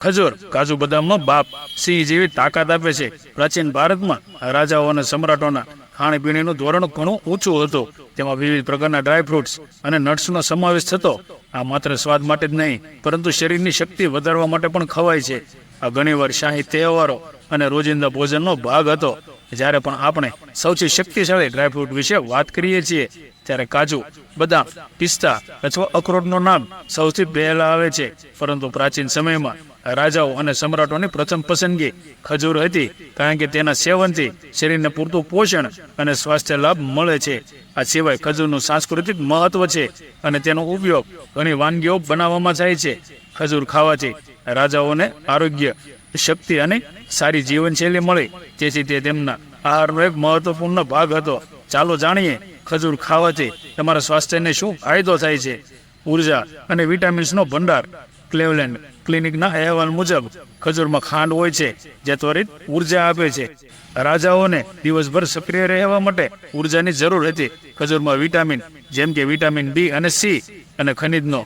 ખજૂર કાજુ બદામનો બાપ, સિંહ જેવી તાકાત આપે છે. પ્રાચીન ભારતમાં રાજાઓ અને સમ્રાટોના ખાણીપીણીનું ધોરણ ઘણું ઊંચું હતું. તેમાં વિવિધ પ્રકારના ડ્રાયફ્રૂટ્સ અને નટ્સનો સમાવેશ થતો. આ માત્ર સ્વાદ માટે જ નહીં, પરંતુ શરીરની શક્તિ વધારવા માટે પણ ખવાય છે. આ ઘણીવાર શાહી તહેવારો અને રોજિંદા ભોજનનો ભાગ હતો. જ્યારે પણ આપણે સૌથી શક્તિશાળી ડ્રાયફ્રૂટ વિશે વાત કરીએ છીએ, ત્યારે કાજુ, બદામ, પિસ્તા અથવા અખરોટનું નામ સૌથી પહેલા આવે છે. પરંતુ પ્રાચીન સમયમાં રાજાઓ અને સમ્રાટોની પ્રથમ પસંદગી ખજૂર હતી, કારણ કે તેના સેવનથી શરીરને પૂરતું પોષણ અને સ્વાસ્થ્ય લાભ મળે છે. આ સિવાય ખજૂરનું સાંસ્કૃતિક મહત્વ છે અને તેનો ઉપયોગ ઘણી વાનગીઓ બનાવવામાં થાય છે. ખજૂર ખાવાથી રાજાઓને આરોગ્ય, શક્તિ અને સારી જીવનશૈલી મળી, તેથી તે તેમના આહારનો એક મહત્વપૂર્ણ ભાગ હતો. ચાલો જાણીએ ખજૂર ખાવાથી તમારા સ્વાસ્થ્યને શું ફાયદો થાય છે. ઉર્જા અને વિટામિન્સનો ભંડાર. ક્લેવલેન્ડ ક્લિનિકના અહેવાલ મુજબ ખજૂરમાં ખાંડ હોય છે, જે ત્વરિત ઉર્જા આપે છે. રાજાઓને દિવસભર સક્રિય રહેવા માટે ઉર્જાની જરૂર હતી. ખજૂરમાં વિટામિન જેમ કે વિટામિન બી અને સી અને ખનિજનો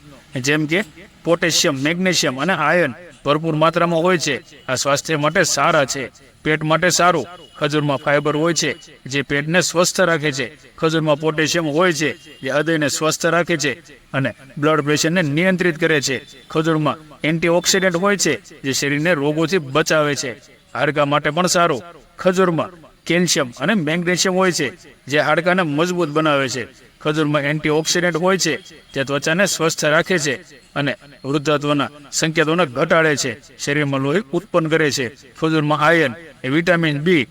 જેમ કે પોટેશિયમ, મેગ્નેશિયમ અને આયર્ન ભરપૂર માત્રામાં હોય છે. આ સ્વાસ્થ્ય માટે સારા છે. પેટ માટે સારું. ખજૂરમાં ફાઇબર હોય છે, જે પેટને સ્વસ્થ રાખે છે. ખજૂરમાં પોટેશિયમ હોય છે, જે હૃદયને સ્વસ્થ રાખે છે અને બ્લડ પ્રેશરને નિયંત્રિત કરે છે. ખજૂરમાં એન્ટીઓક્સિડન્ટ હોય છે, જે શરીરને રોગોથી બચાવે છે. હાડકાં માટે પણ સારું. ખજૂરમાં કેલ્શિયમ અને મેગ્નેશિયમ હોય છે, જે હાડકાને મજબૂત બનાવે છે. ખજૂરમાં એન્ટીઓક્સિડન્ટ હોય છે, જે ત્વચાને સ્વસ્થ રાખે છે અને વૃદ્ધત્વના સંકેતોને ઘટાડે છે. શરીરમાં લોહી ઉત્પન્ન કરે છે. ખજૂરમાં આયર્ન, વિટામિન બી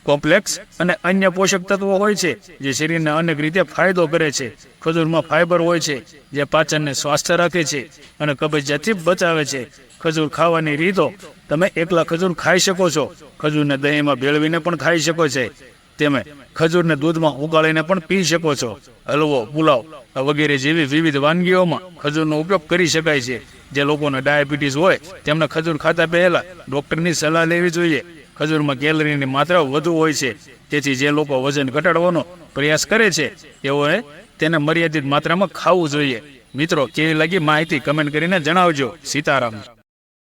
કોમ્પ્લેક્સ અને અન્ય પોષક તત્વો હોય છે, જે શરીરને અનેક રીતે ફાયદો કરે છે. ખજૂરમાં ફાઇબર હોય છે, જે પાચનને સ્વસ્થ રાખે છે અને કબજિયાતથી બચાવે છે. ખજૂર ખાવાની રીતો. તમે એકલા ખજૂર ખાઈ શકો છો. ખજૂરને દહીંમાં ભેળવીને પણ ખાઈ શકો છો. તમે ખજૂરને દૂધમાં ઉકાળીને પણ પી શકો છો. હલવો, પુલાવ વગેરે જેવી વિવિધ વાનગીઓમાં ખજૂરનો ઉપયોગ કરી શકાય છે. જે લોકોને ડાયાબિટીસ હોય, તેમને ખજૂર ખાતા પહેલા ડૉક્ટરની સલાહ લેવી જોઈએ. ખજૂરમાં કેલરીની માત્રા વધુ હોય છે, તેથી જે લોકો વજન ઘટાડવાનો પ્રયાસ કરે છે, તેઓએ તેને મર્યાદિત માત્રામાં ખાવું જોઈએ. મિત્રો, કેવી લાગી માહિતી કમેન્ટ કરીને જણાવજો. સીતારામ.